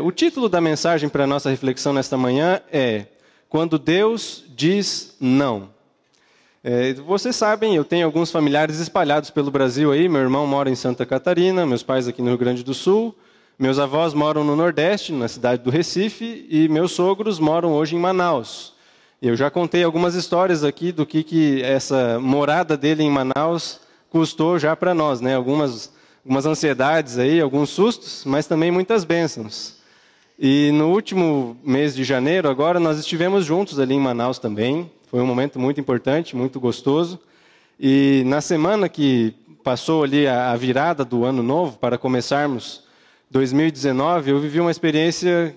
O título da mensagem para a nossa reflexão nesta manhã é Quando Deus diz não. Vocês sabem, eu tenho alguns familiares espalhados pelo Brasil aí. Meu irmão mora em Santa Catarina, meus pais aqui no Rio Grande do Sul, meus avós moram no Nordeste, na cidade do Recife, e meus sogros moram hoje em Manaus. Eu já contei algumas histórias aqui do que essa morada dele em Manaus custou já para nós, né? Algumas ansiedades aí, alguns sustos, mas também muitas bênçãos. E no último mês de janeiro, agora, nós estivemos juntos ali em Manaus também. Foi um momento muito importante, muito gostoso. E na semana que passou ali a virada do ano novo, para começarmos 2019, eu vivi uma experiência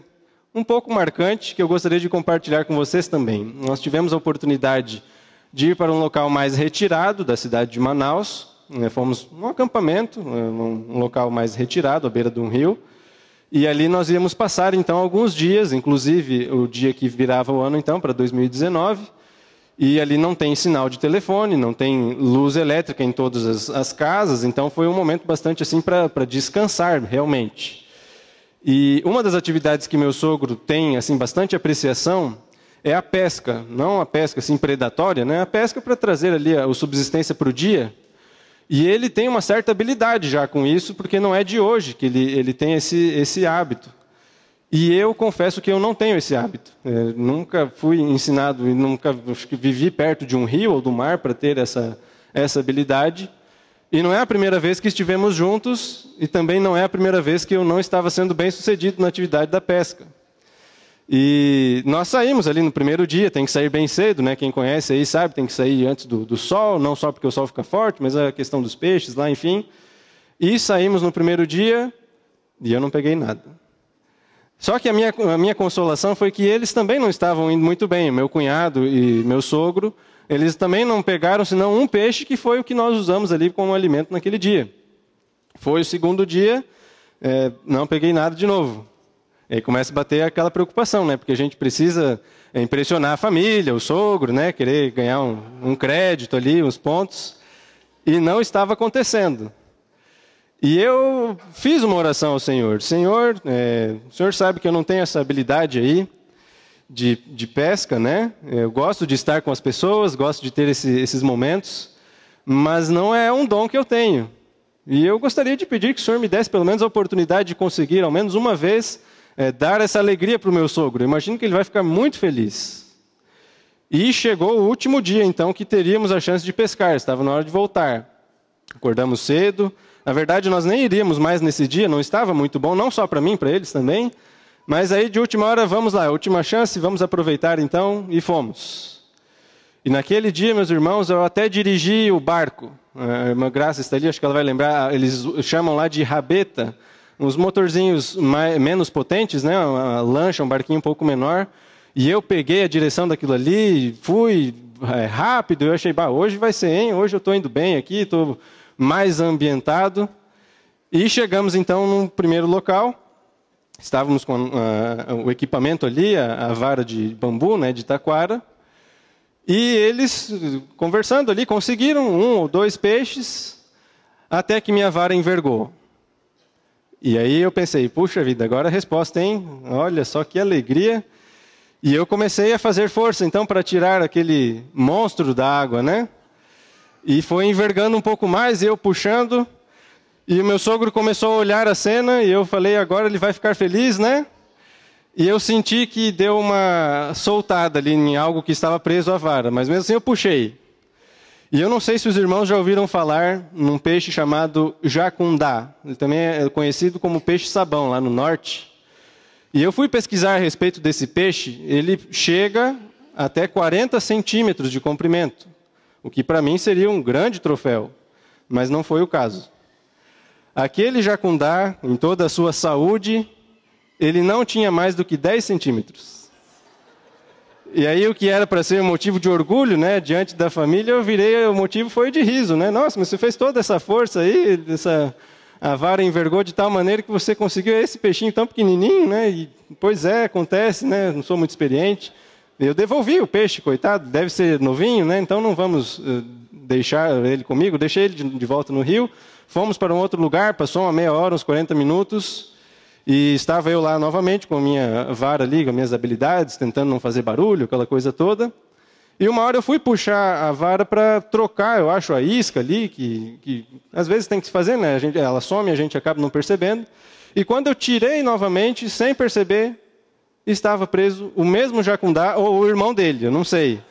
um pouco marcante que eu gostaria de compartilhar com vocês também. Nós tivemos a oportunidade de ir para um local mais retirado da cidade de Manaus. Fomos num acampamento, num local mais retirado, à beira de um rio. E ali nós íamos passar, então, alguns dias, inclusive o dia que virava o ano, então, para 2019. E ali não tem sinal de telefone, não tem luz elétrica em todas as casas. Então, foi um momento bastante assim para descansar, realmente. E uma das atividades que meu sogro tem assim bastante apreciação é a pesca. Não a pesca assim predatória, né? A pesca para trazer ali a subsistência para o dia. E ele tem uma certa habilidade já com isso, porque não é de hoje que ele tem esse hábito. E eu confesso que eu não tenho esse hábito. Nunca fui ensinado e nunca vivi perto de um rio ou do mar para ter essa habilidade. E não é a primeira vez que estivemos juntos, e também não é a primeira vez que eu não estava sendo bem-sucedido na atividade da pesca. E nós saímos ali no primeiro dia, tem que sair bem cedo, né? Quem conhece aí sabe, tem que sair antes do sol, não só porque o sol fica forte, mas a questão dos peixes lá, enfim. E saímos no primeiro dia, e eu não peguei nada. Só que a minha consolação foi que eles também não estavam indo muito bem, meu cunhado e meu sogro. Eles também não pegaram senão um peixe, que foi o que nós usamos ali como alimento naquele dia. Foi o segundo dia, não peguei nada de novo. Aí começa a bater aquela preocupação, né? Porque a gente precisa impressionar a família, o sogro, né? Querer ganhar um crédito ali, uns pontos. E não estava acontecendo. E eu fiz uma oração ao Senhor. Senhor, o Senhor sabe que eu não tenho essa habilidade aí de pesca, né? Eu gosto de estar com as pessoas, gosto de ter esses momentos, mas não é um dom que eu tenho. E eu gostaria de pedir que o Senhor me desse pelo menos a oportunidade de conseguir, ao menos uma vez, dar essa alegria para o meu sogro. Eu imagino que ele vai ficar muito feliz. E chegou o último dia, então, que teríamos a chance de pescar. Estava na hora de voltar. Acordamos cedo. Na verdade, nós nem iríamos mais nesse dia, não estava muito bom, não só para mim, para eles também. Mas aí, de última hora, vamos lá, última chance, vamos aproveitar então, e fomos. E naquele dia, meus irmãos, eu até dirigi o barco. A irmã Graça está ali, acho que ela vai lembrar, eles chamam lá de rabeta, uns motorzinhos menos potentes, né? Uma lancha, um barquinho um pouco menor. E eu peguei a direção daquilo ali, fui rápido, eu achei, hoje vai ser, hein? Hoje eu estou indo bem aqui, estou mais ambientado. E chegamos então no primeiro local. Estávamos com o equipamento ali, a vara de bambu, né, de taquara. E eles, conversando ali, conseguiram 1 ou 2 peixes, até que minha vara envergou. E aí eu pensei, puxa vida, agora a resposta, hein? Olha só que alegria. E eu comecei a fazer força, então, para tirar aquele monstro da água, né? E foi envergando um pouco mais, e eu puxando. E o meu sogro começou a olhar a cena, e eu falei, agora ele vai ficar feliz, né? E eu senti que deu uma soltada ali em algo que estava preso à vara, mas mesmo assim eu puxei. E eu não sei se os irmãos já ouviram falar num peixe chamado jacundá. Ele também é conhecido como peixe-sabão, lá no norte. E eu fui pesquisar a respeito desse peixe, ele chega até 40 centímetros de comprimento, o que para mim seria um grande troféu, mas não foi o caso. Aquele jacundá, em toda a sua saúde, ele não tinha mais do que 10 centímetros. E aí o que era para ser um motivo de orgulho, né, diante da família, o motivo foi de riso, né? Nossa, mas você fez toda essa força aí, a vara envergou de tal maneira que você conseguiu esse peixinho tão pequenininho, né? E, pois é, acontece, né? Não sou muito experiente. Eu devolvi o peixe, coitado, deve ser novinho, né? Então não vamos deixar ele comigo. Deixei ele de volta no rio. Fomos para um outro lugar, passou uma meia hora, uns 40 minutos. E estava eu lá novamente com a minha vara ali, com as minhas habilidades, tentando não fazer barulho, aquela coisa toda. E uma hora eu fui puxar a vara para trocar, eu acho, a isca ali, que às vezes tem que se fazer, né? Ela some, a gente acaba não percebendo. E quando eu tirei novamente, sem perceber, estava preso o mesmo jacundá, ou o irmão dele, eu não sei.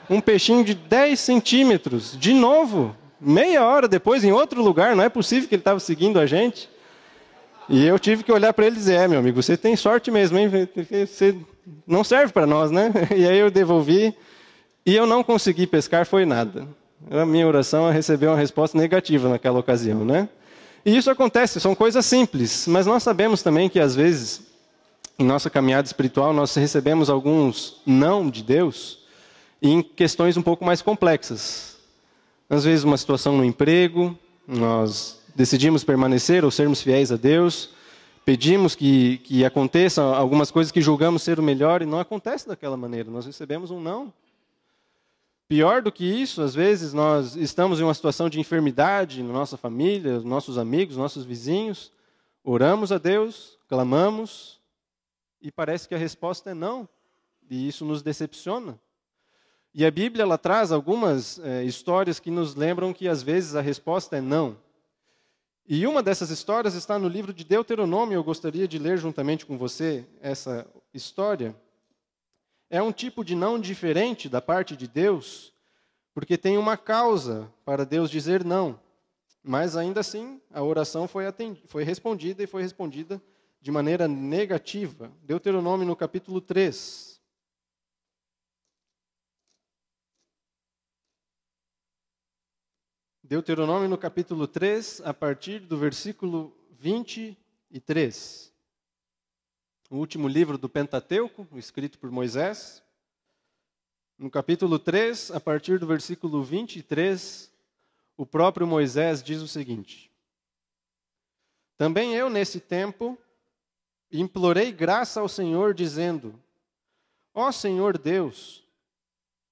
Um peixinho de 10 centímetros, de novo, meia hora depois, em outro lugar, não é possível que ele estava seguindo a gente. E eu tive que olhar para ele e dizer, meu amigo, você tem sorte mesmo, hein? Porque você não serve para nós, né? E aí eu devolvi, e eu não consegui pescar, foi nada. A minha oração recebeu uma resposta negativa naquela ocasião, né? E isso acontece, são coisas simples, mas nós sabemos também que às vezes, em nossa caminhada espiritual, nós recebemos alguns não de Deus em questões um pouco mais complexas. Às vezes uma situação no emprego, nós decidimos permanecer ou sermos fiéis a Deus, pedimos que aconteçam algumas coisas que julgamos ser o melhor e não acontece daquela maneira, nós recebemos um não. Pior do que isso, às vezes nós estamos em uma situação de enfermidade na nossa família, nossos amigos, nossos vizinhos, oramos a Deus, clamamos, e parece que a resposta é não, e isso nos decepciona. E a Bíblia ela traz algumas histórias que nos lembram que às vezes a resposta é não. E uma dessas histórias está no livro de Deuteronômio, eu gostaria de ler juntamente com você essa história. É um tipo de não diferente da parte de Deus, porque tem uma causa para Deus dizer não. Mas ainda assim, a oração foi respondida e foi respondida de maneira negativa. Deuteronômio no capítulo 3. Deuteronômio no capítulo 3, a partir do versículo 23. O último livro do Pentateuco, escrito por Moisés. No capítulo 3, a partir do versículo 23, o próprio Moisés diz o seguinte: Também eu, nesse tempo, implorei graça ao Senhor, dizendo: Ó Senhor Deus,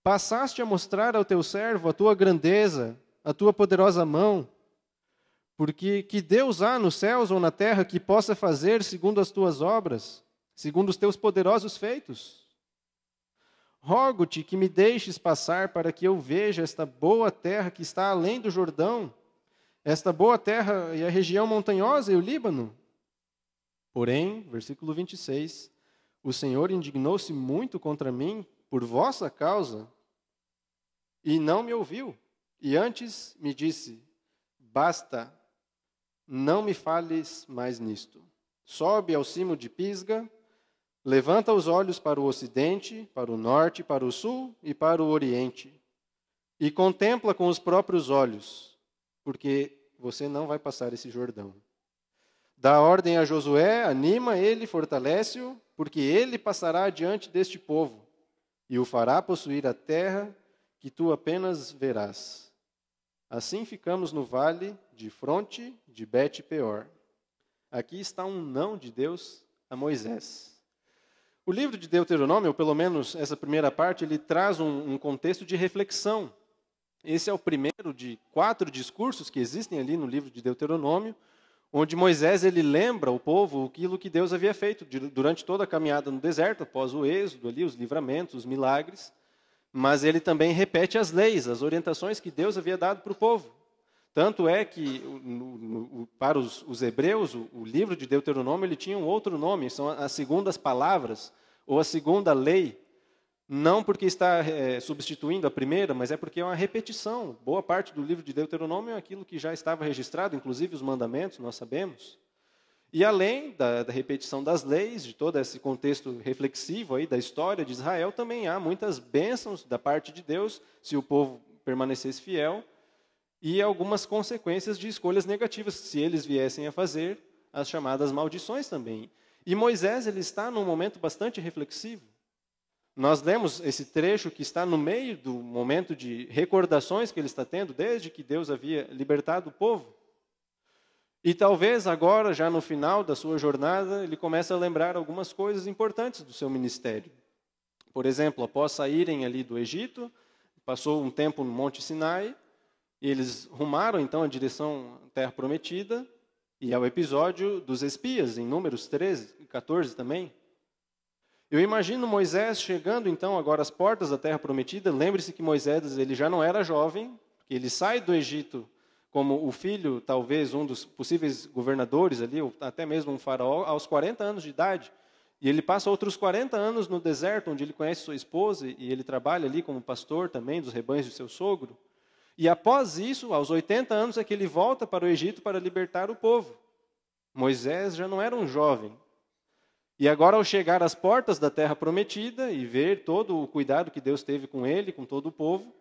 passaste a mostrar ao teu servo a tua grandeza, a tua poderosa mão, porque que Deus há nos céus ou na terra que possa fazer segundo as tuas obras, segundo os teus poderosos feitos? Rogo-te que me deixes passar para que eu veja esta boa terra que está além do Jordão, esta boa terra e a região montanhosa e o Líbano. Porém, versículo 26, o Senhor indignou-se muito contra mim por vossa causa e não me ouviu. E antes me disse: basta, não me fales mais nisto. Sobe ao cimo de Pisga, levanta os olhos para o ocidente, para o norte, para o sul e para o oriente, e contempla com os próprios olhos, porque você não vai passar esse Jordão. Dá ordem a Josué, anima ele, fortalece-o, porque ele passará adiante deste povo, e o fará possuir a terra que tu apenas verás. Assim ficamos no vale de fronte de Bet-peor. Aqui está um não de Deus a Moisés. O livro de Deuteronômio, ou pelo menos essa primeira parte, ele traz um contexto de reflexão. Esse é o primeiro de 4 discursos que existem ali no livro de Deuteronômio, onde Moisés ele lembra o povo aquilo que Deus havia feito durante toda a caminhada no deserto, após o êxodo, ali, os livramentos, os milagres, mas ele também repete as leis, as orientações que Deus havia dado para o povo. Tanto é que, para os hebreus, o livro de Deuteronômio ele tinha um outro nome, são as segundas palavras, ou a segunda lei, não porque está substituindo a primeira, mas é porque é uma repetição. Boa parte do livro de Deuteronômio é aquilo que já estava registrado, inclusive os mandamentos, nós sabemos. E além da repetição das leis, de todo esse contexto reflexivo aí da história de Israel, também há muitas bênçãos da parte de Deus, se o povo permanecesse fiel, e algumas consequências de escolhas negativas, se eles viessem a fazer as chamadas maldições também. E Moisés ele está num momento bastante reflexivo. Nós lemos esse trecho que está no meio do momento de recordações que ele está tendo, desde que Deus havia libertado o povo. E talvez agora, já no final da sua jornada, ele comece a lembrar algumas coisas importantes do seu ministério. Por exemplo, após saírem ali do Egito, passou um tempo no Monte Sinai, e eles rumaram então a direção à Terra Prometida, E é o episódio dos espias, em Números 13 e 14 também. Eu imagino Moisés chegando, então, agora às portas da Terra Prometida. Lembre-se que Moisés ele já não era jovem, que ele sai do Egito como o filho, talvez, um dos possíveis governadores ali, ou até mesmo um faraó, aos 40 anos de idade. E ele passa outros 40 anos no deserto, onde ele conhece sua esposa, e ele trabalha ali como pastor também dos rebanhos de seu sogro. E após isso, aos 80 anos, é que ele volta para o Egito para libertar o povo. Moisés já não era um jovem. E agora, ao chegar às portas da Terra Prometida e ver todo o cuidado que Deus teve com ele, com todo o povo,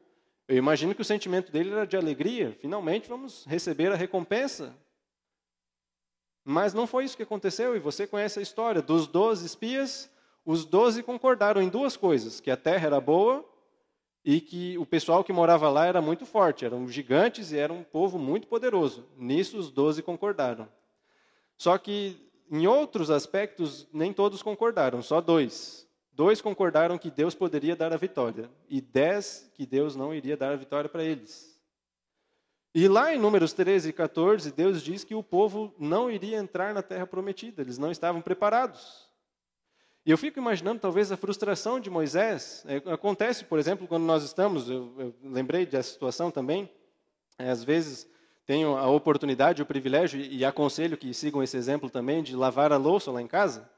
eu imagino que o sentimento dele era de alegria. Finalmente vamos receber a recompensa. Mas não foi isso que aconteceu, e você conhece a história. Dos 12 espias, os 12 concordaram em duas coisas: que a terra era boa e que o pessoal que morava lá era muito forte, eram gigantes e era um povo muito poderoso. Nisso os 12 concordaram. Só que em outros aspectos, nem todos concordaram, só 2. 2 concordaram que Deus poderia dar a vitória, e 10 que Deus não iria dar a vitória para eles. E lá em Números 13 e 14, Deus diz que o povo não iria entrar na Terra Prometida, eles não estavam preparados. E eu fico imaginando talvez a frustração de Moisés. Acontece, por exemplo, quando nós estamos, eu lembrei dessa situação também, às vezes tenho a oportunidade, o privilégio, e aconselho que sigam esse exemplo também, de lavar a louça lá em casa.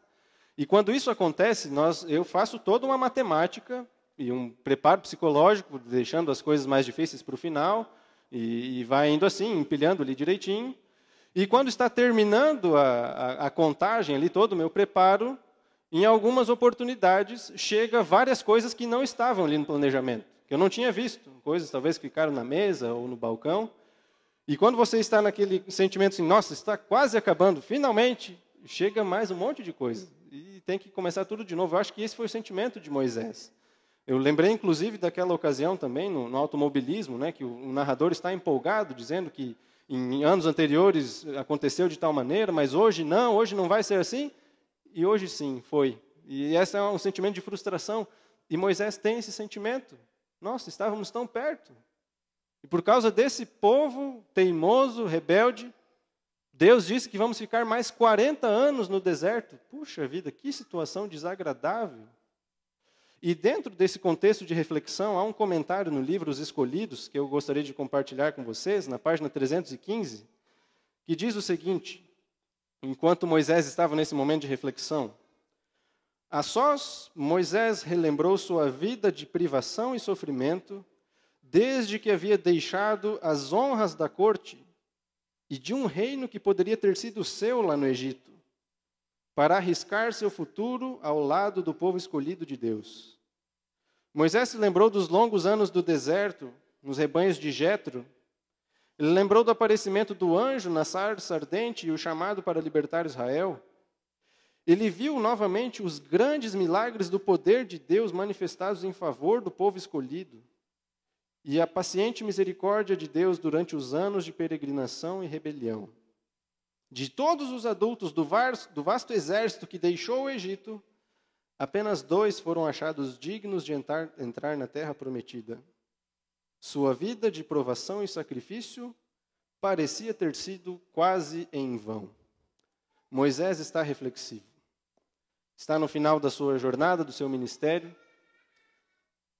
E quando isso acontece, eu faço toda uma matemática e um preparo psicológico, deixando as coisas mais difíceis para o final, e vai indo assim, empilhando ali direitinho. E quando está terminando a contagem ali, todo o meu preparo, em algumas oportunidades, chega várias coisas que não estavam ali no planejamento, que eu não tinha visto, coisas talvez que ficaram na mesa ou no balcão. E quando você está naquele sentimento assim, nossa, está quase acabando, finalmente, chega mais um monte de coisa. E tem que começar tudo de novo. Eu acho que esse foi o sentimento de Moisés. Eu lembrei, inclusive, daquela ocasião também, no automobilismo, né, que o narrador está empolgado, dizendo que em anos anteriores aconteceu de tal maneira, mas hoje não vai ser assim. E hoje sim, foi. E esse é um sentimento de frustração. E Moisés tem esse sentimento. Nossa, estávamos tão perto. E por causa desse povo teimoso, rebelde, Deus disse que vamos ficar mais 40 anos no deserto. Puxa vida, que situação desagradável. E dentro desse contexto de reflexão, há um comentário no livro Os Escolhidos, que eu gostaria de compartilhar com vocês, na página 315, que diz o seguinte, enquanto Moisés estava nesse momento de reflexão: a sós, Moisés relembrou sua vida de privação e sofrimento, desde que havia deixado as honras da corte e de um reino que poderia ter sido seu lá no Egito, para arriscar seu futuro ao lado do povo escolhido de Deus. Moisés se lembrou dos longos anos do deserto, nos rebanhos de Jetro. Ele lembrou do aparecimento do anjo na sarça ardente e o chamado para libertar Israel. Ele viu novamente os grandes milagres do poder de Deus manifestados em favor do povo escolhido e a paciente misericórdia de Deus durante os anos de peregrinação e rebelião. De todos os adultos do vasto exército que deixou o Egito, apenas 2 foram achados dignos de entrar na terra prometida. Sua vida de provação e sacrifício parecia ter sido quase em vão. Moisés está reflexivo. Está no final da sua jornada, do seu ministério.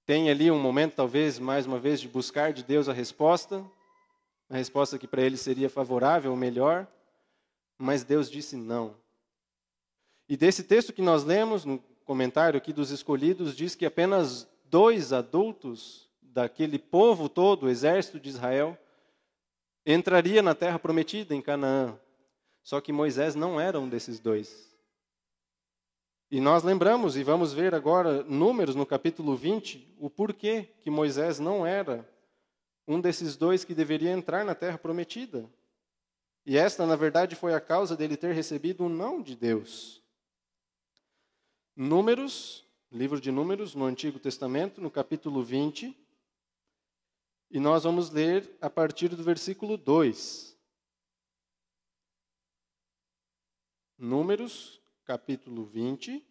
Tem ali um momento, talvez, mais uma vez, de buscar de Deus a resposta que para ele seria favorável, melhor, mas Deus disse não. E desse texto que nós lemos, no comentário aqui dos escolhidos, diz que apenas 2 adultos daquele povo todo, o exército de Israel, entraria na terra prometida, em Canaã. Só que Moisés não era um desses 2. E nós lembramos, e vamos ver agora, Números, no capítulo 20, o porquê que Moisés não era um desses 2 que deveria entrar na terra prometida. E esta, na verdade, foi a causa dele ter recebido um não de Deus. Números, livro de Números, no Antigo Testamento, no capítulo 20, e nós vamos ler a partir do versículo 2. Números, capítulo 20,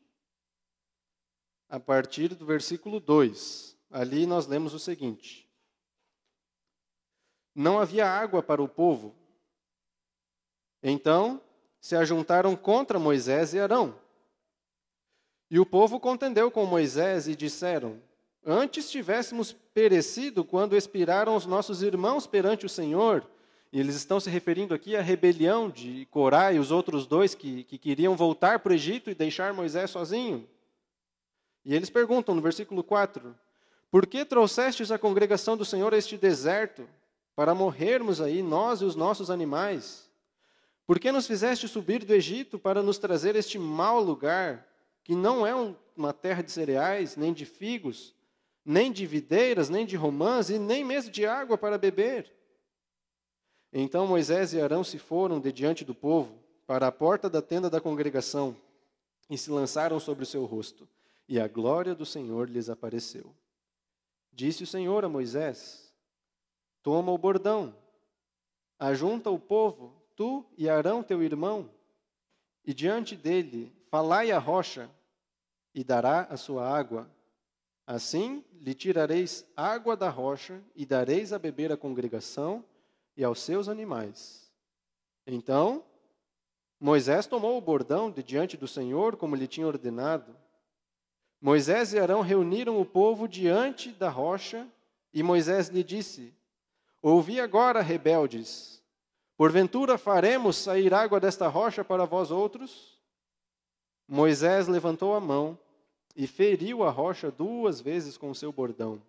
a partir do versículo 2. Ali nós lemos o seguinte: não havia água para o povo, Então se ajuntaram contra Moisés e Arão. E o povo contendeu com Moisés e disseram: antes tivéssemos perecido quando expiraram os nossos irmãos perante o Senhor. E eles estão se referindo aqui à rebelião de Corá e os outros dois que queriam voltar para o Egito e deixar Moisés sozinho. E eles perguntam no versículo 4, por que trouxestes a congregação do Senhor a este deserto, para morrermos aí, nós e os nossos animais? Por que nos fizeste subir do Egito para nos trazer este mau lugar, que não é uma terra de cereais, nem de figos, nem de videiras, nem de romãs, e nem mesmo de água para beber? Então Moisés e Arão se foram de diante do povo, para a porta da tenda da congregação, e se lançaram sobre o seu rosto, e a glória do Senhor lhes apareceu. Disse o Senhor a Moisés: toma o bordão, ajunta o povo, tu e Arão teu irmão, e diante dele falai a rocha, e dará a sua água. Assim lhe tirareis água da rocha, e dareis a beber à congregação e aos seus animais. Então Moisés tomou o bordão de diante do Senhor, como lhe tinha ordenado. Moisés e Arão reuniram o povo diante da rocha, e Moisés lhe disse: ouvi agora, rebeldes, porventura faremos sair água desta rocha para vós outros? Moisés levantou a mão e feriu a rocha 2 vezes com o seu bordão,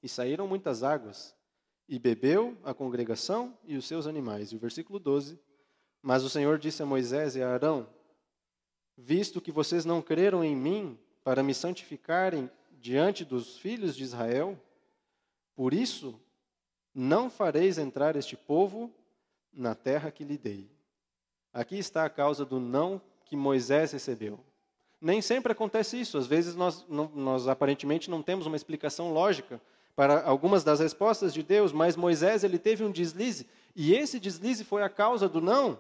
e saíram muitas águas, e bebeu a congregação e os seus animais. E o versículo 12, mas o Senhor disse a Moisés e a Arão: visto que vocês não creram em mim para me santificarem diante dos filhos de Israel, por isso não fareis entrar este povo na terra que lhe dei. Aqui está a causa do não que Moisés recebeu. Nem sempre acontece isso. Às vezes nós aparentemente não temos uma explicação lógica para algumas das respostas de Deus, mas Moisés ele teve um deslize, e esse deslize foi a causa do não.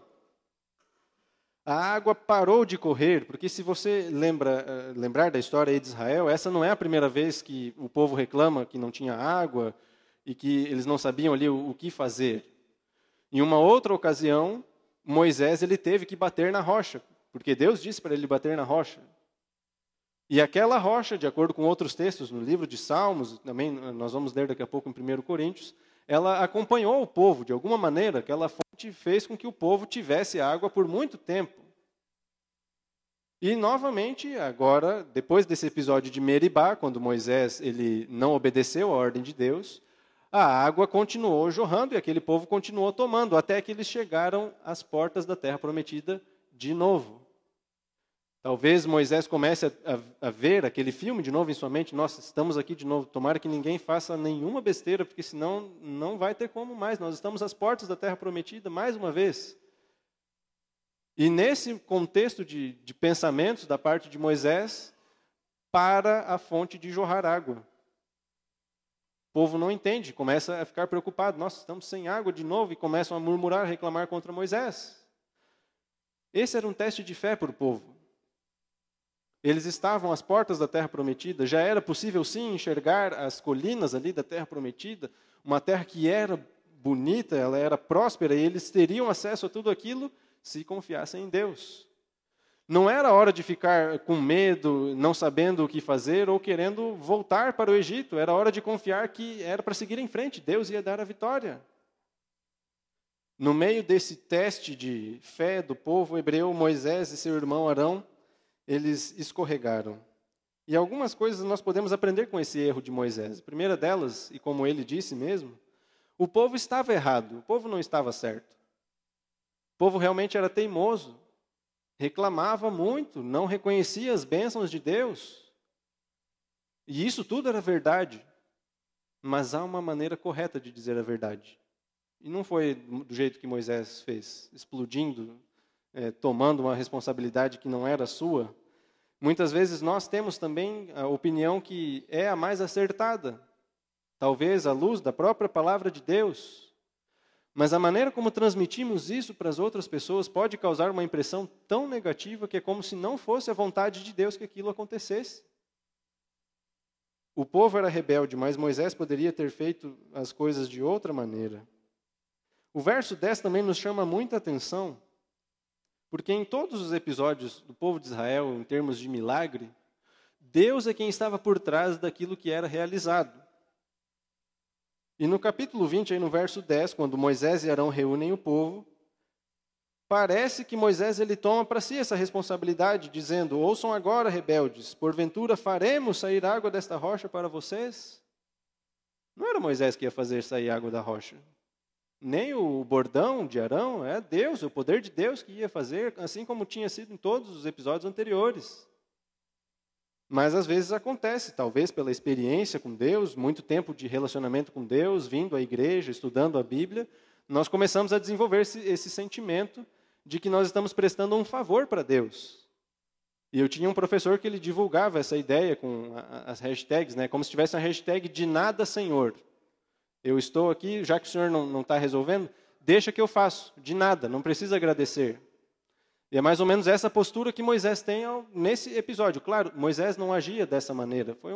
A água parou de correr, porque se você lembrar da história aí de Israel, essa não é a primeira vez que o povo reclama que não tinha água e que eles não sabiam ali o que fazer. Em uma outra ocasião, Moisés ele teve que bater na rocha, porque Deus disse para ele bater na rocha. E aquela rocha, de acordo com outros textos no livro de Salmos, também nós vamos ler daqui a pouco em 1 Coríntios, ela acompanhou o povo, de alguma maneira, aquela fonte fez com que o povo tivesse água por muito tempo. E, novamente, agora, depois desse episódio de Meribá, quando Moisés ele não obedeceu à ordem de Deus, a água continuou jorrando e aquele povo continuou tomando, até que eles chegaram às portas da terra prometida de novo. Talvez Moisés comece a ver aquele filme de novo em sua mente. Nossa, estamos aqui de novo. Tomara que ninguém faça nenhuma besteira, porque senão não vai ter como mais. Nós estamos às portas da terra prometida mais uma vez. E nesse contexto de pensamentos da parte de Moisés, para a fonte de jorrar água. O povo não entende, começa a ficar preocupado. Nossa, estamos sem água de novo, e começam a murmurar, a reclamar contra Moisés. Esse era um teste de fé para o povo. Eles estavam às portas da terra prometida, já era possível sim enxergar as colinas ali da terra prometida, uma terra que era bonita, ela era próspera, e eles teriam acesso a tudo aquilo se confiassem em Deus. Não era hora de ficar com medo, não sabendo o que fazer, ou querendo voltar para o Egito, era hora de confiar que era para seguir em frente, Deus ia dar a vitória. No meio desse teste de fé do povo hebreu, Moisés e seu irmão Arão, eles escorregaram. E algumas coisas nós podemos aprender com esse erro de Moisés. A primeira delas, e como ele disse mesmo, o povo estava errado, o povo não estava certo. O povo realmente era teimoso, reclamava muito, não reconhecia as bênçãos de Deus. E isso tudo era verdade. Mas há uma maneira correta de dizer a verdade. E não foi do jeito que Moisés fez, explodindo, tomando uma responsabilidade que não era sua. Muitas vezes nós temos também a opinião que é a mais acertada, talvez à luz da própria palavra de Deus. Mas a maneira como transmitimos isso para as outras pessoas pode causar uma impressão tão negativa que é como se não fosse a vontade de Deus que aquilo acontecesse. O povo era rebelde, mas Moisés poderia ter feito as coisas de outra maneira. O verso 10 também nos chama muita atenção, Porque em todos os episódios do povo de Israel, em termos de milagre, Deus é quem estava por trás daquilo que era realizado. E no capítulo 20, aí no verso 10, quando Moisés e Arão reúnem o povo, parece que Moisés ele toma para si essa responsabilidade, dizendo: ouçam agora, rebeldes, porventura faremos sair água desta rocha para vocês? Não era Moisés que ia fazer sair água da rocha. Nem o bordão de Arão, é Deus, o poder de Deus que ia fazer, assim como tinha sido em todos os episódios anteriores. Mas às vezes acontece, talvez pela experiência com Deus, muito tempo de relacionamento com Deus, vindo à igreja, estudando a Bíblia, nós começamos a desenvolver esse sentimento de que nós estamos prestando um favor para Deus. E eu tinha um professor que ele divulgava essa ideia com as hashtags, né, como se tivesse uma hashtag de nada, Senhor. Eu estou aqui, já que o Senhor não está resolvendo, deixa que eu faço, de nada, não precisa agradecer. E é mais ou menos essa postura que Moisés tem nesse episódio. Claro, Moisés não agia dessa maneira. Foi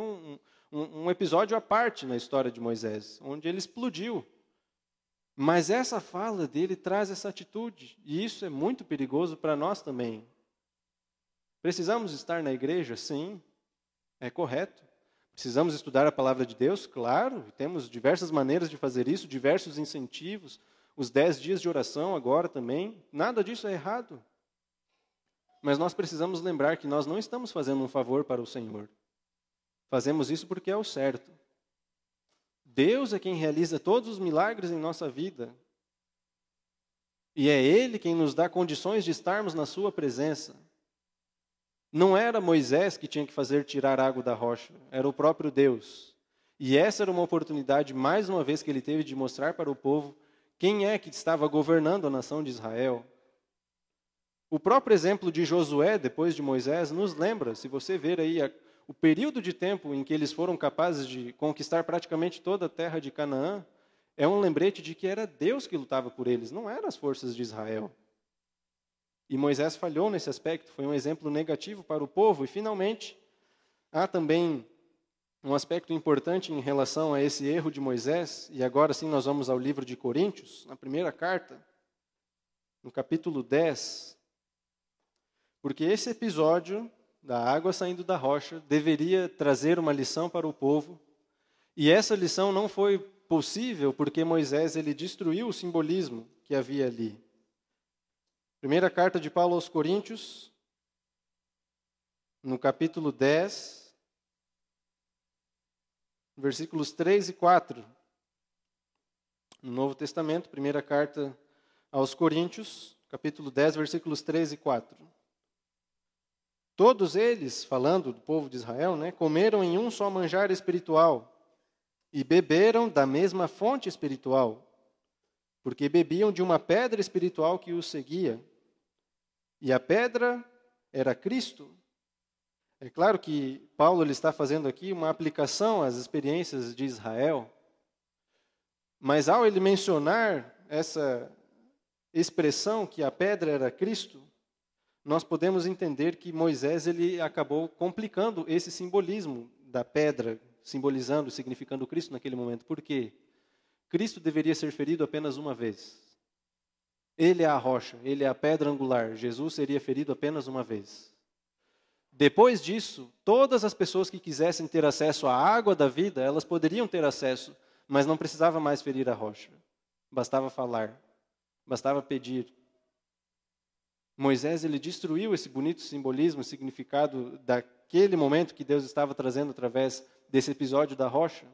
um episódio à parte na história de Moisés, onde ele explodiu. Mas essa fala dele traz essa atitude. E isso é muito perigoso para nós também. Precisamos estar na igreja? Sim, é correto. Precisamos estudar a palavra de Deus? Claro, temos diversas maneiras de fazer isso, diversos incentivos. Os 10 dias de oração agora também. Nada disso é errado. Mas nós precisamos lembrar que nós não estamos fazendo um favor para o Senhor. Fazemos isso porque é o certo. Deus é quem realiza todos os milagres em nossa vida. E é Ele quem nos dá condições de estarmos na sua presença. Não era Moisés que tinha que fazer tirar água da rocha, era o próprio Deus. E essa era uma oportunidade, mais uma vez, que ele teve de mostrar para o povo quem é que estava governando a nação de Israel. O próprio exemplo de Josué, depois de Moisés, nos lembra, se você ver aí o período de tempo em que eles foram capazes de conquistar praticamente toda a terra de Canaã, é um lembrete de que era Deus que lutava por eles, não eram as forças de Israel. E Moisés falhou nesse aspecto, foi um exemplo negativo para o povo. E, finalmente, há também um aspecto importante em relação a esse erro de Moisés, e agora sim nós vamos ao livro de Coríntios, na primeira carta, no capítulo 10, porque esse episódio da água saindo da rocha deveria trazer uma lição para o povo, e essa lição não foi possível porque Moisés ele destruiu o simbolismo que havia ali. Primeira carta de Paulo aos Coríntios, no capítulo 10, versículos 3 e 4. No Novo Testamento, primeira carta aos Coríntios, capítulo 10, versículos 3 e 4. Todos eles, falando do povo de Israel, comeram em um só manjar espiritual e beberam da mesma fonte espiritual, porque bebiam de uma pedra espiritual que os seguia. E a pedra era Cristo. É claro que Paulo ele está fazendo aqui uma aplicação às experiências de Israel, mas ao ele mencionar essa expressão que a pedra era Cristo, nós podemos entender que Moisés ele acabou complicando esse simbolismo da pedra, simbolizando, significando Cristo naquele momento. Por quê? Cristo deveria ser ferido apenas uma vez. Ele é a rocha, ele é a pedra angular. Jesus seria ferido apenas uma vez. Depois disso, todas as pessoas que quisessem ter acesso à água da vida, elas poderiam ter acesso, mas não precisava mais ferir a rocha. Bastava falar, bastava pedir. Moisés ele destruiu esse bonito simbolismo, significado daquele momento que Deus estava trazendo através desse episódio da rocha.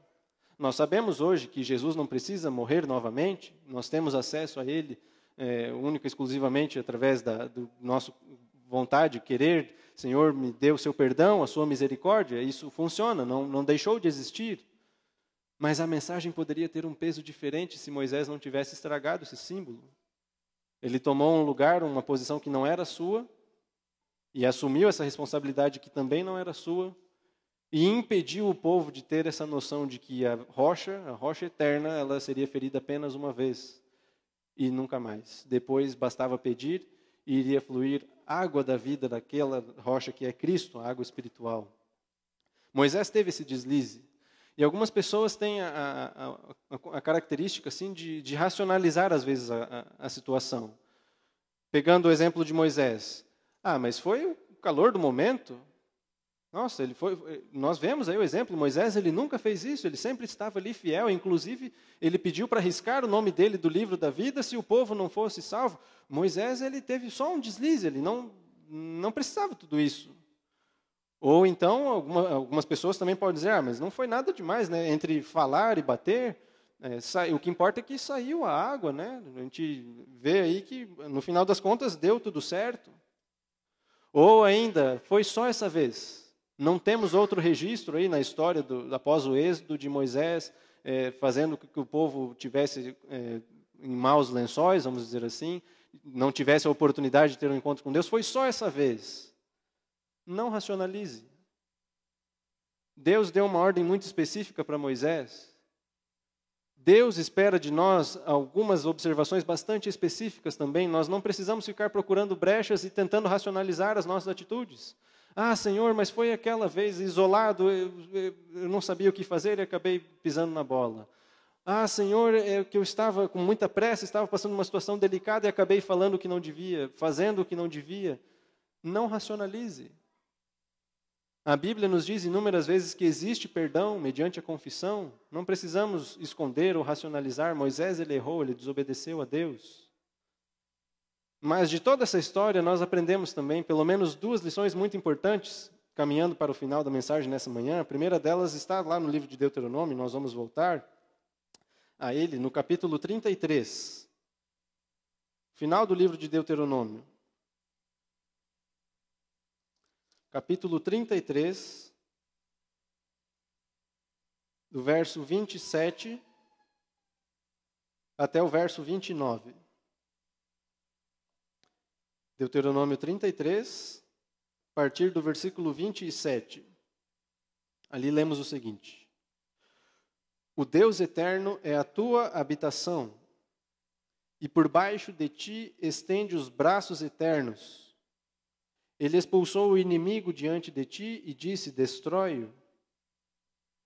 Nós sabemos hoje que Jesus não precisa morrer novamente, nós temos acesso a Ele única e exclusivamente através do nosso vontade, querer, Senhor, me dê o seu perdão, a sua misericórdia, isso funciona, não deixou de existir. Mas a mensagem poderia ter um peso diferente se Moisés não tivesse estragado esse símbolo. Ele tomou um lugar, uma posição que não era sua, e assumiu essa responsabilidade que também não era sua, e impediu o povo de ter essa noção de que a rocha eterna, ela seria ferida apenas uma vez, e nunca mais. Depois bastava pedir, e iria fluir água da vida daquela rocha que é Cristo, a água espiritual. Moisés teve esse deslize. E algumas pessoas têm a característica assim, de racionalizar, às vezes, a situação. Pegando o exemplo de Moisés. Mas foi o calor do momento. Nossa, nós vemos aí o exemplo, Moisés ele nunca fez isso, ele sempre estava ali fiel, inclusive ele pediu para riscar o nome dele do livro da vida se o povo não fosse salvo. Moisés ele teve só um deslize, ele não precisava de tudo isso. Ou então, algumas pessoas também podem dizer, mas não foi nada demais, né? Entre falar e bater, o que importa é que saiu a água, né? A gente vê aí que, no final das contas, deu tudo certo. Ou ainda, foi só essa vez. Não temos outro registro aí na história após o êxodo de Moisés, fazendo com que o povo tivesse em maus lençóis, vamos dizer assim, não tivesse a oportunidade de ter um encontro com Deus. Foi só essa vez. Não racionalize. Deus deu uma ordem muito específica para Moisés. Deus espera de nós algumas observações bastante específicas também. Nós não precisamos ficar procurando brechas e tentando racionalizar as nossas atitudes. Senhor, mas foi aquela vez isolado, eu não sabia o que fazer e acabei pisando na bola. Senhor, é que eu estava com muita pressa, estava passando uma situação delicada e acabei falando o que não devia, fazendo o que não devia. Não racionalize. A Bíblia nos diz inúmeras vezes que existe perdão mediante a confissão. Não precisamos esconder ou racionalizar. Moisés ele errou, ele desobedeceu a Deus. Mas de toda essa história nós aprendemos também pelo menos duas lições muito importantes, caminhando para o final da mensagem nessa manhã. A primeira delas está lá no livro de Deuteronômio, nós vamos voltar a ele no capítulo 33. Final do livro de Deuteronômio. Capítulo 33, do verso 27 até o verso 29. Deuteronômio 33, a partir do versículo 27. Ali lemos o seguinte: O Deus eterno é a tua habitação, e por baixo de ti estende os braços eternos. Ele expulsou o inimigo diante de ti e disse, destrói-o.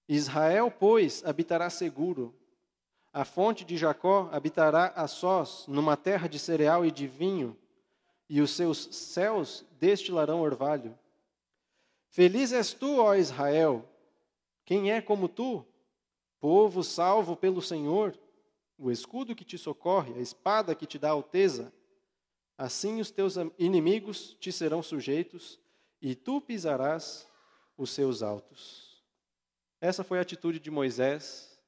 Israel, pois, habitará seguro. A fonte de Jacó habitará a sós, numa terra de cereal e de vinho, e os seus céus destilarão orvalho. Feliz és tu, ó Israel! Quem é como tu? Povo salvo pelo Senhor, o escudo que te socorre, a espada que te dá alteza. Assim os teus inimigos te serão sujeitos, e tu pisarás os seus altos. Essa foi a atitude de Moisés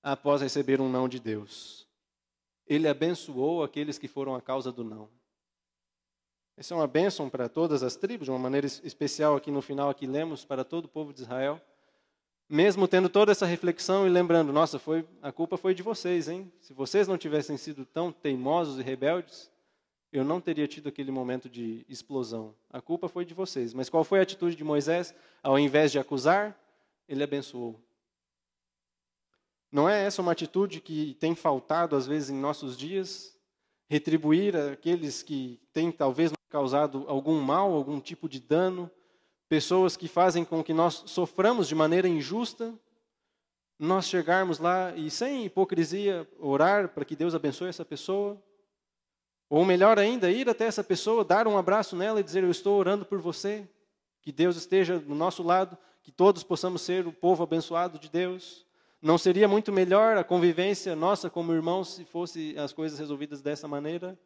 após receber um não de Deus. Ele abençoou aqueles que foram a causa do não. Essa é uma bênção para todas as tribos, de uma maneira especial aqui no final, aqui lemos para todo o povo de Israel. Mesmo tendo toda essa reflexão e lembrando, nossa, a culpa foi de vocês, hein? Se vocês não tivessem sido tão teimosos e rebeldes, eu não teria tido aquele momento de explosão. A culpa foi de vocês. Mas qual foi a atitude de Moisés? Ao invés de acusar, ele abençoou. Não é essa uma atitude que tem faltado às vezes em nossos dias? Retribuir aqueles que têm talvez causado algum mal, algum tipo de dano, pessoas que fazem com que nós soframos de maneira injusta, nós chegarmos lá e sem hipocrisia orar para que Deus abençoe essa pessoa, ou melhor ainda, ir até essa pessoa, dar um abraço nela e dizer, eu estou orando por você, que Deus esteja do nosso lado, que todos possamos ser o povo abençoado de Deus. Não seria muito melhor a convivência nossa como irmãos se fossem as coisas resolvidas dessa maneira?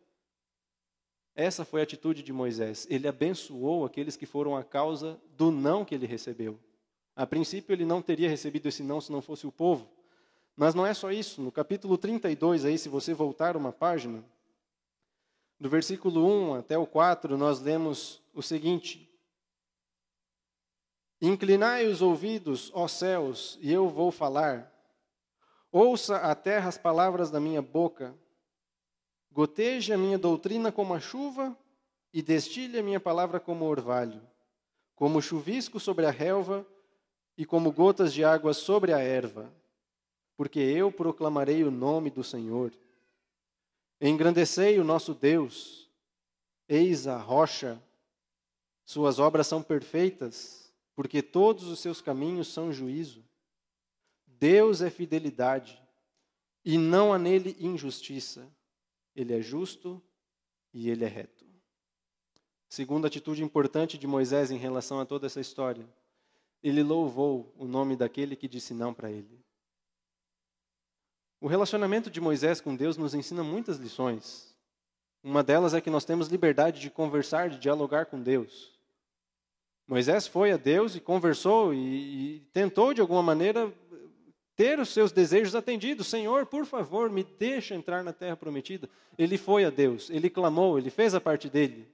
Essa foi a atitude de Moisés. Ele abençoou aqueles que foram a causa do não que ele recebeu. A princípio, ele não teria recebido esse não se não fosse o povo. Mas não é só isso. No capítulo 32, aí, se você voltar uma página, do versículo 1 até o 4, nós lemos o seguinte: Inclinai os ouvidos, ó céus, e eu vou falar. Ouça a terra as palavras da minha boca. Goteje a minha doutrina como a chuva, e destile a minha palavra como orvalho, como chuvisco sobre a relva, e como gotas de água sobre a erva. Porque eu proclamarei o nome do Senhor. Engrandecei o nosso Deus. Eis a rocha. Suas obras são perfeitas, porque todos os seus caminhos são juízo. Deus é fidelidade, e não há nele injustiça. Ele é justo e ele é reto. Segunda atitude importante de Moisés em relação a toda essa história, ele louvou o nome daquele que disse não para ele. O relacionamento de Moisés com Deus nos ensina muitas lições. Uma delas é que nós temos liberdade de conversar, de dialogar com Deus. Moisés foi a Deus e conversou e tentou, de alguma maneira, ter os seus desejos atendidos. Senhor, por favor, me deixa entrar na terra prometida. Ele foi a Deus, ele clamou, ele fez a parte dele.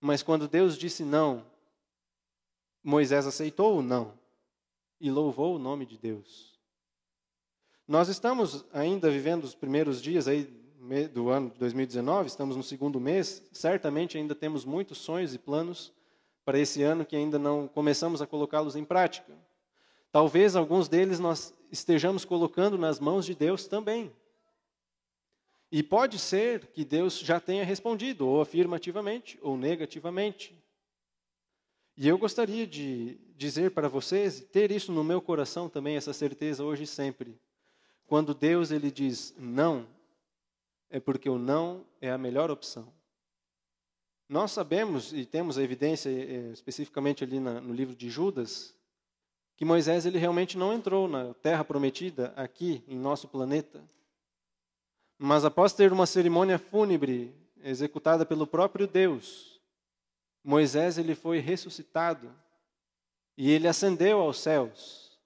Mas quando Deus disse não, Moisés aceitou o não e louvou o nome de Deus. Nós estamos ainda vivendo os primeiros dias aí do ano de 2019, estamos no segundo mês, certamente ainda temos muitos sonhos e planos para esse ano que ainda não começamos a colocá-los em prática. Talvez alguns deles nós estejamos colocando nas mãos de Deus também. E pode ser que Deus já tenha respondido, ou afirmativamente, ou negativamente. E eu gostaria de dizer para vocês, ter isso no meu coração também, essa certeza hoje e sempre. Quando Deus ele diz não, é porque o não é a melhor opção. Nós sabemos, e temos a evidência especificamente ali no livro de Judas, que Moisés ele realmente não entrou na terra prometida aqui em nosso planeta. Mas após ter uma cerimônia fúnebre executada pelo próprio Deus, Moisés ele foi ressuscitado e ele ascendeu aos céus.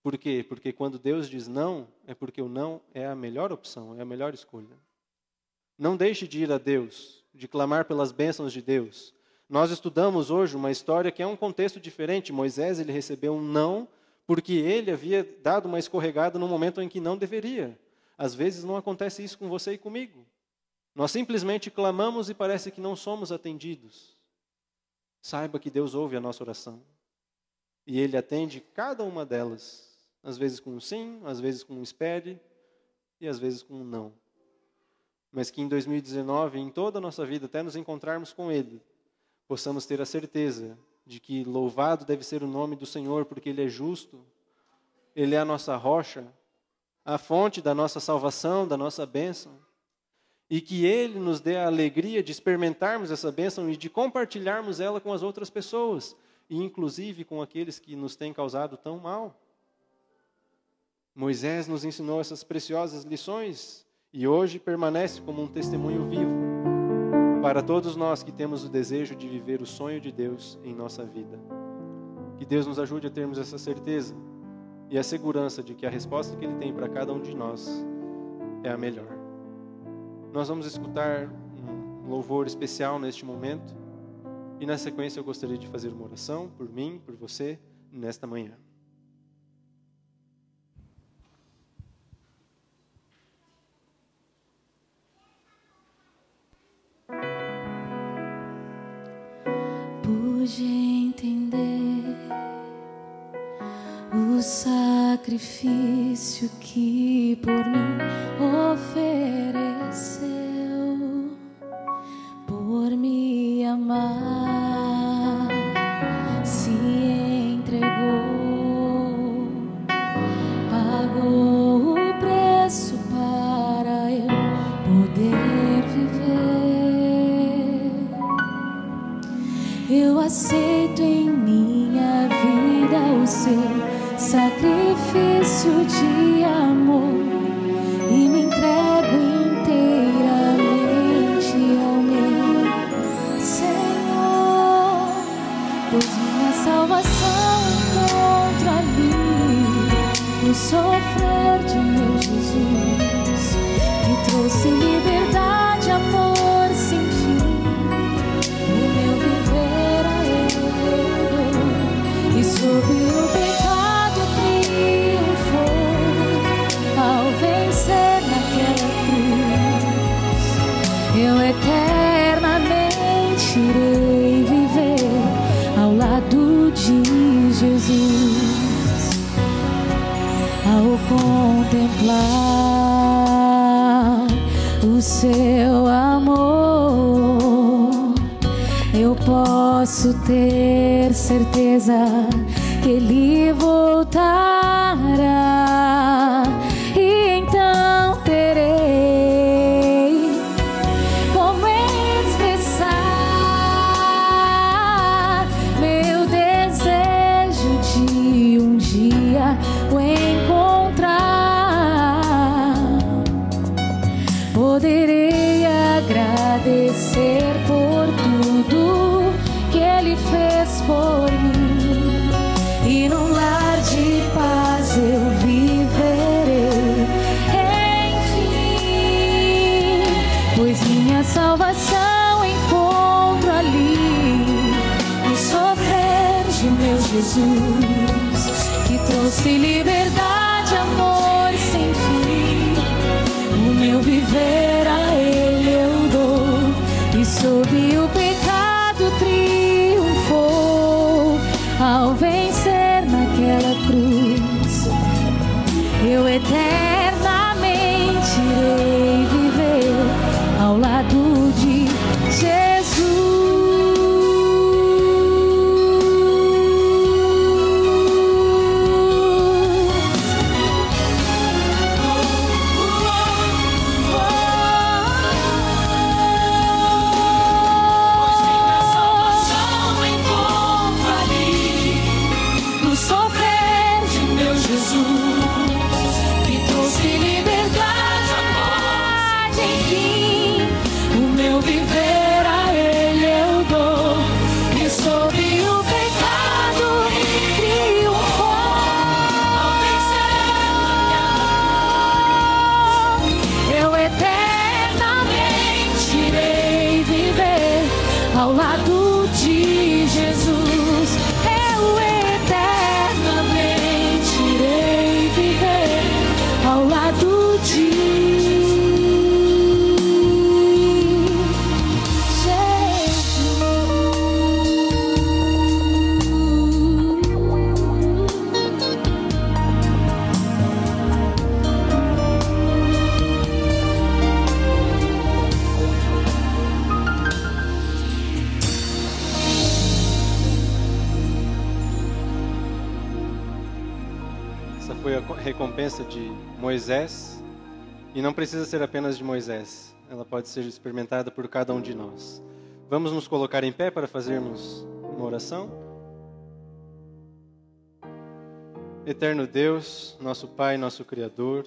Por quê? Porque quando Deus diz não, é porque o não é a melhor opção, é a melhor escolha. Não deixe de ir a Deus, de clamar pelas bênçãos de Deus. Nós estudamos hoje uma história que é um contexto diferente. Moisés ele recebeu um não porque ele havia dado uma escorregada no momento em que não deveria. Às vezes não acontece isso com você e comigo. Nós simplesmente clamamos e parece que não somos atendidos. Saiba que Deus ouve a nossa oração. E Ele atende cada uma delas. Às vezes com um sim, às vezes com um espere e às vezes com um não. Mas que em 2019, em toda a nossa vida, até nos encontrarmos com Ele, possamos ter a certeza de que louvado deve ser o nome do Senhor, porque Ele é justo, Ele é a nossa rocha, a fonte da nossa salvação, da nossa bênção, e que Ele nos dê a alegria de experimentarmos essa bênção e de compartilharmos ela com as outras pessoas, e inclusive com aqueles que nos têm causado tão mal. Moisés nos ensinou essas preciosas lições, e hoje permanece como um testemunho vivo para todos nós que temos o desejo de viver o sonho de Deus em nossa vida. Que Deus nos ajude a termos essa certeza e a segurança de que a resposta que Ele tem para cada um de nós é a melhor. Nós vamos escutar um louvor especial neste momento e na sequência eu gostaria de fazer uma oração por mim, por você, nesta manhã. Pude entender o sacrifício que por mim ofereceu, por me amar, se entregou, pagou o preço para eu poder viver. Eu aceito em minha vida o seu sacrifício de amor e me entrego inteiramente ao meu Senhor, pois minha salvação encontro ali no sofrer de meu Jesus, que trouxe liberdade, amor sem fim. O meu viver a Ele dou, e sobre o pecado triunfou ao vencer naquela cruz. Eu eternamente irei viver ao lado de Jesus, ao contemplar o seu amor. Eu posso ter certeza que Ele voltará, e então terei como fez por mim, e num lar de paz eu viverei, enfim, pois minha salvação encontro ali, no sofrer de meu Jesus, que trouxe liberdade, amor sem fim. O meu viver a Ele eu dou, e sob o pecado triunfou, ao vencer naquela cruz. Eu eternamente irei viver ao lado de Jesus. Ao lado de Jesus, eu eternamente irei viver ao lado de Foi a recompensa de Moisés, e não precisa ser apenas de Moisés, ela pode ser experimentada por cada um de nós. Vamos nos colocar em pé para fazermos uma oração? Eterno Deus, nosso Pai, nosso Criador,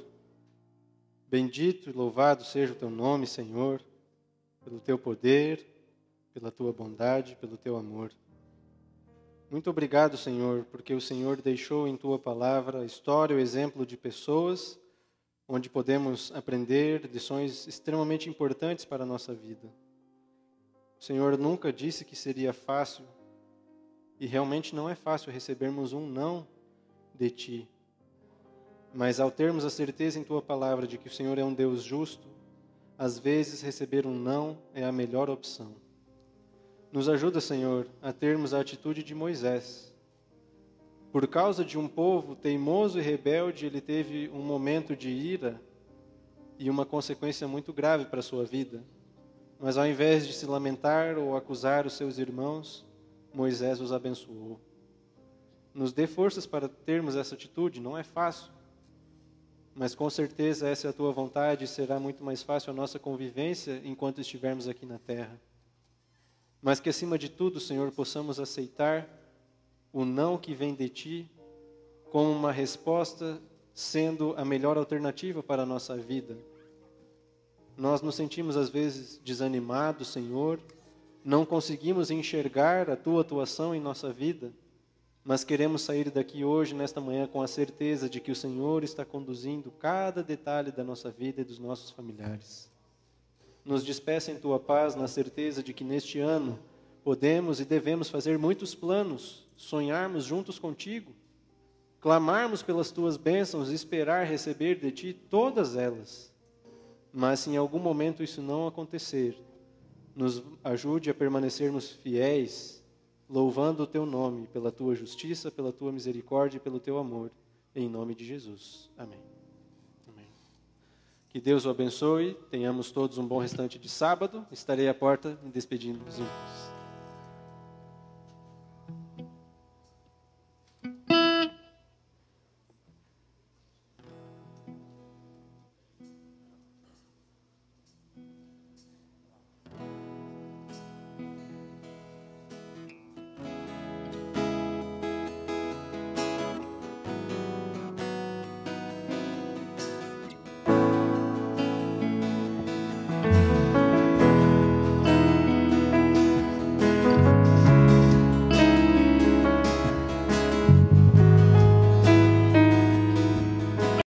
bendito e louvado seja o Teu nome, Senhor, pelo Teu poder, pela Tua bondade, pelo Teu amor. Muito obrigado, Senhor, porque o Senhor deixou em Tua palavra a história, o exemplo de pessoas onde podemos aprender lições extremamente importantes para a nossa vida. O Senhor nunca disse que seria fácil, e realmente não é fácil recebermos um não de Ti. Mas ao termos a certeza em Tua palavra de que o Senhor é um Deus justo, às vezes receber um não é a melhor opção. Nos ajuda, Senhor, a termos a atitude de Moisés. Por causa de um povo teimoso e rebelde, ele teve um momento de ira e uma consequência muito grave para a sua vida. Mas ao invés de se lamentar ou acusar os seus irmãos, Moisés os abençoou. Nos dê forças para termos essa atitude, não é fácil. Mas com certeza essa é a Tua vontade e será muito mais fácil a nossa convivência enquanto estivermos aqui na terra. Mas que, acima de tudo, Senhor, possamos aceitar o não que vem de Ti como uma resposta, sendo a melhor alternativa para a nossa vida. Nós nos sentimos, às vezes, desanimados, Senhor, não conseguimos enxergar a Tua atuação em nossa vida, mas queremos sair daqui hoje, nesta manhã, com a certeza de que o Senhor está conduzindo cada detalhe da nossa vida e dos nossos familiares. Nos despeça em Tua paz, na certeza de que neste ano podemos e devemos fazer muitos planos, sonharmos juntos contigo, clamarmos pelas Tuas bênçãos e esperar receber de Ti todas elas. Mas se em algum momento isso não acontecer, nos ajude a permanecermos fiéis, louvando o Teu nome, pela Tua justiça, pela Tua misericórdia e pelo Teu amor, em nome de Jesus. Amém. Que Deus o abençoe, tenhamos todos um bom restante de sábado. Estarei à porta me despedindo dos irmãos.